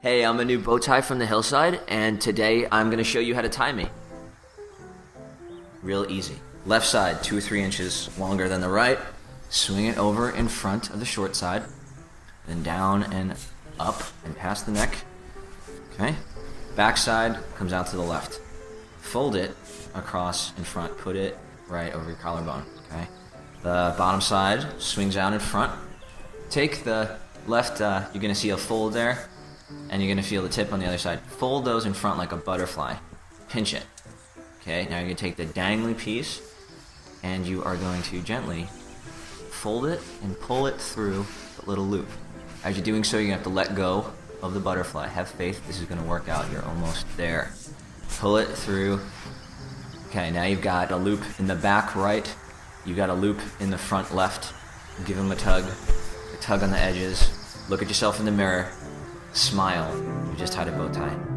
Hey, I'm a new bow tie from the hillside, and today I'm going to show you how to tie me. Real easy. Left side, 2 or 3 inches longer than the right. Swing it over in front of the short side, then down and up and past the neck. Okay? Back side comes out to the left. Fold it across in front. Put it right over your collarbone. Okay? The bottom side swings out in front. Take the left, you're going to see a fold there, and you're going to feel the tip on the other side. Fold those in front like a butterfly. Pinch it. Okay, now you're going to take the dangly piece, and you are going to gently fold it and pull it through the little loop. As you're doing so, you're going to have to let go of the butterfly. Have faith, this is going to work out. You're almost there. Pull it through. Okay, now you've got a loop in the back right. You've got a loop in the front left. Give them a tug on the edges. Look at yourself in the mirror. Smile. You just tied a bow tie.